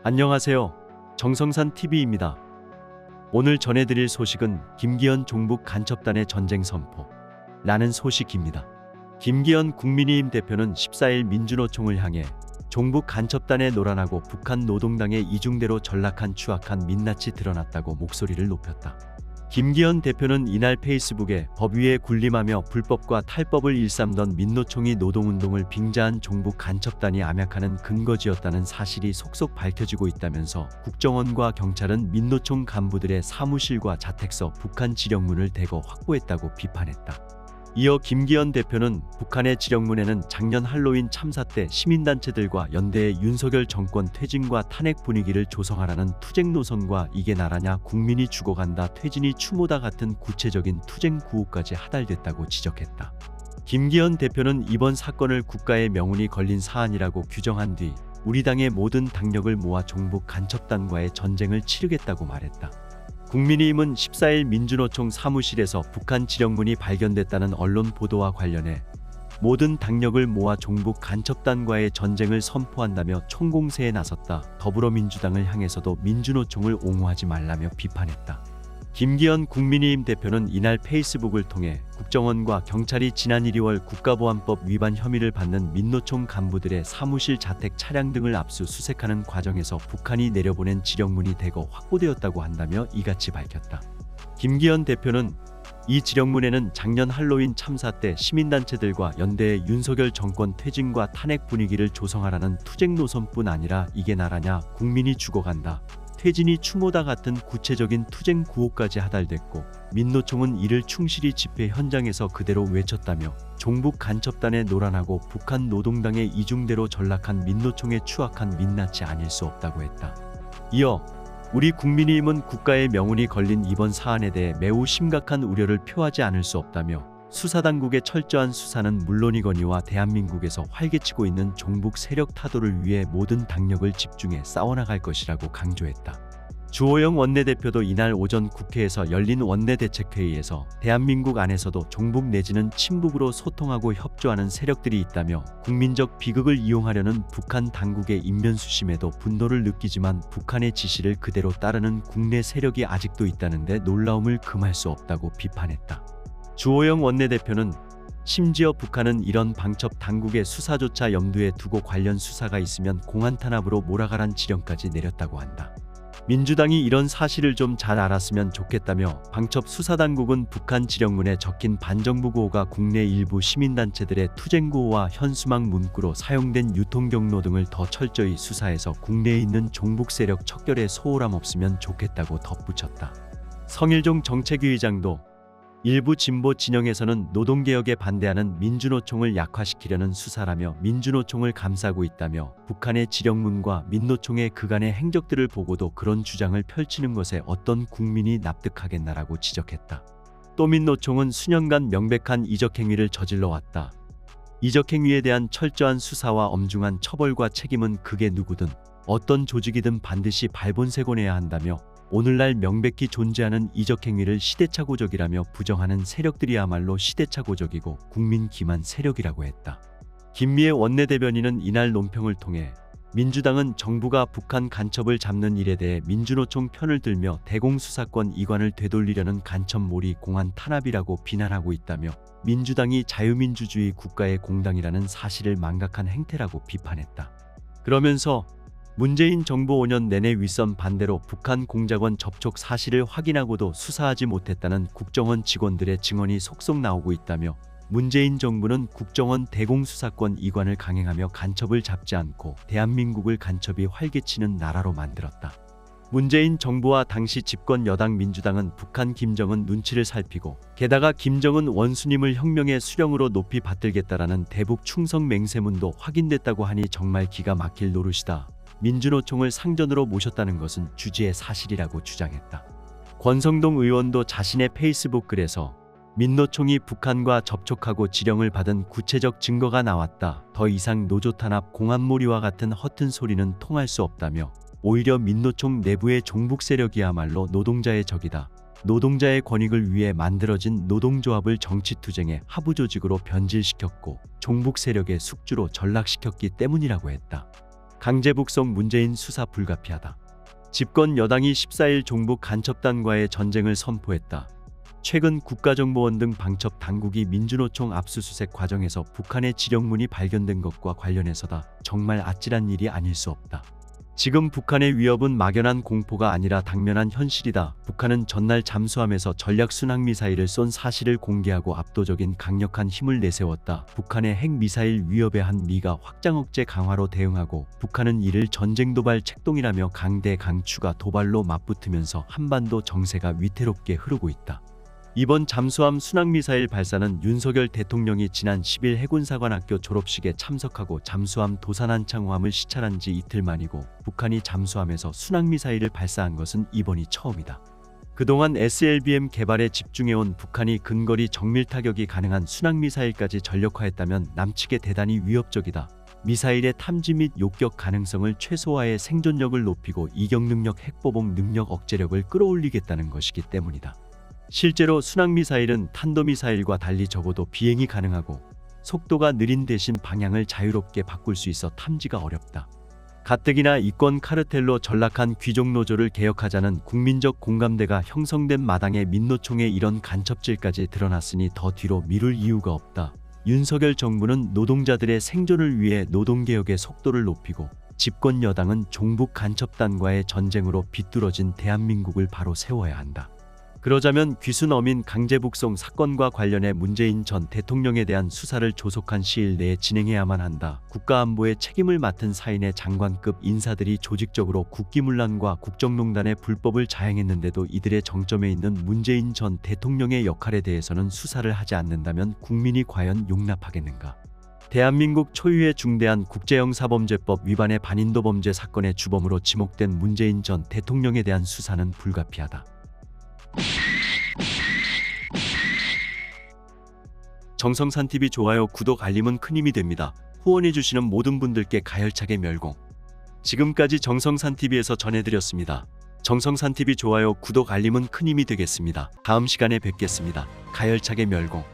안녕하세요. 정성산 TV입니다. 오늘 전해드릴 소식은 김기현 종북 간첩단의 전쟁 선포라는 소식입니다. 김기현 국민의힘 대표는 14일 민주노총을 향해 종북 간첩단에 노란하고 북한 노동당의 이중대로 전락한 추악한 민낯이 드러났다고 목소리를 높였다. 김기현 대표는 이날 페이스북에 법 위에 군림하며 불법과 탈법을 일삼던 민노총이 노동운동을 빙자한 종북 간첩단이 암약하는 근거지였다는 사실이 속속 밝혀지고 있다면서 국정원과 경찰은 민노총 간부들의 사무실과 자택서 북한 지령문을 대거 확보했다고 비판했다. 이어 김기현 대표는 북한의 지령문에는 작년 할로윈 참사 때 시민단체들과 연대의 윤석열 정권 퇴진과 탄핵 분위기를 조성하라는 투쟁 노선과 이게 나라냐 국민이 죽어간다 퇴진이 추모다 같은 구체적인 투쟁 구호까지 하달됐다고 지적했다. 김기현 대표는 이번 사건을 국가의 명운이 걸린 사안이라고 규정한 뒤 우리 당의 모든 당력을 모아 종북 간첩단과의 전쟁을 치르겠다고 말했다. 국민의힘은 14일 민주노총 사무실에서 북한 지령문이 발견됐다는 언론 보도와 관련해 모든 당력을 모아 종북 간첩단과의 전쟁을 선포한다며 총공세에 나섰다. 더불어민주당을 향해서도 민주노총을 옹호하지 말라며 비판했다. 김기현 국민의힘 대표는 이날 페이스북을 통해 국정원과 경찰이 지난 12월 국가보안법 위반 혐의를 받는 민노총 간부들의 사무실, 자택, 차량 등을 압수수색하는 과정에서 북한이 내려보낸 지령문이 대거 확보되었다고 한다며 이같이 밝혔다. 김기현 대표는 이 지령문에는 작년 할로윈 참사 때 시민단체들과 연대의 윤석열 정권 퇴진과 탄핵 분위기를 조성하라는 투쟁 노선뿐 아니라 이게 나라냐 국민이 죽어간다 퇴진이 추모다 같은 구체적인 투쟁 구호까지 하달됐고 민노총은 이를 충실히 집회 현장에서 그대로 외쳤다며 종북 간첩단에 노란하고 북한 노동당의 이중대로 전락한 민노총의 추악한 민낯이 아닐 수 없다고 했다. 이어 우리 국민의힘은 국가의 명운이 걸린 이번 사안에 대해 매우 심각한 우려를 표하지 않을 수 없다며 수사당국의 철저한 수사는 물론이거니와 대한민국에서 활개치고 있는 종북 세력 타도를 위해 모든 당력을 집중해 싸워나갈 것이라고 강조했다. 주호영 원내대표도 이날 오전 국회에서 열린 원내대책회의에서 대한민국 안에서도 종북 내지는 친북으로 소통하고 협조하는 세력들이 있다며 국민적 비극을 이용하려는 북한 당국의 인면수심에도 분노를 느끼지만 북한의 지시를 그대로 따르는 국내 세력이 아직도 있다는데 놀라움을 금할 수 없다고 비판했다. 주호영 원내대표는 심지어 북한은 이런 방첩 당국의 수사조차 염두에 두고 관련 수사가 있으면 공안 탄압으로 몰아가란 지령까지 내렸다고 한다. 민주당이 이런 사실을 좀 잘 알았으면 좋겠다며 방첩 수사당국은 북한 지령문에 적힌 반정부 구호가 국내 일부 시민단체들의 투쟁 구호와 현수막 문구로 사용된 유통 경로 등을 더 철저히 수사해서 국내에 있는 종북 세력 척결에 소홀함 없으면 좋겠다고 덧붙였다. 성일종 정책위 의장도 일부 진보 진영에서는 노동개혁에 반대하는 민주노총을 약화시키려는 수사라며 민주노총을 감싸고 있다며 북한의 지령문과 민노총의 그간의 행적들을 보고도 그런 주장을 펼치는 것에 어떤 국민이 납득하겠나라고 지적했다. 또 민노총은 수년간 명백한 이적행위를 저질러 왔다. 이적행위에 대한 철저한 수사와 엄중한 처벌과 책임은 그게 누구든 어떤 조직이든 반드시 발본색원해야 한다며 오늘날 명백히 존재하는 이적행위를 시대착오적이라며 부정하는 세력들이야말로 시대착오적이고 국민 기만 세력이라고 했다. 김미애 원내대변인은 이날 논평을 통해 민주당은 정부가 북한 간첩을 잡는 일에 대해 민주노총 편을 들며 대공수사권 이관을 되돌리려는 간첩몰이 공안 탄압이라고 비난하고 있다며 민주당이 자유민주주의 국가의 공당이라는 사실을 망각한 행태라고 비판했다. 그러면서 문재인 정부 5년 내내 윗선 반대로 북한 공작원 접촉 사실을 확인하고도 수사하지 못했다는 국정원 직원들의 증언이 속속 나오고 있다며 문재인 정부는 국정원 대공수사권 이관을 강행하며 간첩을 잡지 않고 대한민국을 간첩이 활개치는 나라로 만들었다. 문재인 정부와 당시 집권 여당 민주당은 북한 김정은 눈치를 살피고 게다가 김정은 원수님을 혁명의 수령으로 높이 받들겠다라는 대북 충성 맹세문도 확인됐다고 하니 정말 기가 막힐 노릇이다. 민주노총을 상전으로 모셨다는 것은 주지의 사실이라고 주장했다. 권성동 의원도 자신의 페이스북 글에서 민노총이 북한과 접촉하고 지령을 받은 구체적 증거가 나왔다. 더 이상 노조 탄압, 공안몰이와 같은 허튼 소리는 통할 수 없다며 오히려 민노총 내부의 종북 세력이야말로 노동자의 적이다. 노동자의 권익을 위해 만들어진 노동조합을 정치투쟁의 하부조직으로 변질시켰고 종북 세력의 숙주로 전락시켰기 때문이라고 했다. 강제북송 문재인 수사 불가피하다. 집권 여당이 14일 종북 간첩단과의 전쟁을 선포했다. 최근 국가정보원 등 방첩 당국이 민주노총 압수수색 과정에서 북한의 지령문이 발견된 것과 관련해서다. 정말 아찔한 일이 아닐 수 없다. 지금 북한의 위협은 막연한 공포가 아니라 당면한 현실이다. 북한은 전날 잠수함에서 전략 순항미사일을 쏜 사실을 공개하고 압도적인 강력한 힘을 내세웠다. 북한의 핵미사일 위협에 한 미가 확장 억제 강화로 대응하고 북한은 이를 전쟁 도발 책동이라며 강대 강추가 도발로 맞붙으면서 한반도 정세가 위태롭게 흐르고 있다. 이번 잠수함 순항미사일 발사는 윤석열 대통령이 지난 10일 해군사관학교 졸업식에 참석하고 잠수함 도산한창호함을 시찰한 지 이틀 만이고 북한이 잠수함에서 순항미사일을 발사한 것은 이번이 처음이다. 그동안 SLBM 개발에 집중해온 북한이 근거리 정밀 타격이 가능한 순항미사일까지 전력화했다면 남측에 대단히 위협적이다. 미사일의 탐지 및 요격 가능성을 최소화해 생존력을 높이고 이격 능력, 핵보복 능력, 억제력을 끌어올리겠다는 것이기 때문이다. 실제로 순항미사일은 탄도미사일과 달리 적어도 비행이 가능하고 속도가 느린 대신 방향을 자유롭게 바꿀 수 있어 탐지가 어렵다. 가뜩이나 이권 카르텔로 전락한 귀족노조를 개혁하자는 국민적 공감대가 형성된 마당에 민노총의 이런 간첩질까지 드러났으니 더 뒤로 미룰 이유가 없다. 윤석열 정부는 노동자들의 생존을 위해 노동개혁의 속도를 높이고 집권 여당은 종북 간첩단과의 전쟁으로 비뚤어진 대한민국을 바로 세워야 한다. 그러자면 귀순 어민 강제북송 사건과 관련해 문재인 전 대통령에 대한 수사를 조속한 시일 내에 진행해야만 한다. 국가안보에 책임을 맡은 사인의 장관급 인사들이 조직적으로 국기문란과 국정농단의 불법을 자행했는데도 이들의 정점에 있는 문재인 전 대통령의 역할에 대해서는 수사를 하지 않는다면 국민이 과연 용납하겠는가? 대한민국 초유의 중대한 국제형사범죄법 위반의 반인도 범죄 사건의 주범으로 지목된 문재인 전 대통령에 대한 수사는 불가피하다. 정성산TV 좋아요, 구독, 알림은 큰 힘이 됩니다. 후원해주시는 모든 분들께 가열차게 멸공. 지금까지 정성산TV에서 전해드렸습니다. 정성산TV 좋아요, 구독, 알림은 큰 힘이 되겠습니다. 다음 시간에 뵙겠습니다. 가열차게 멸공.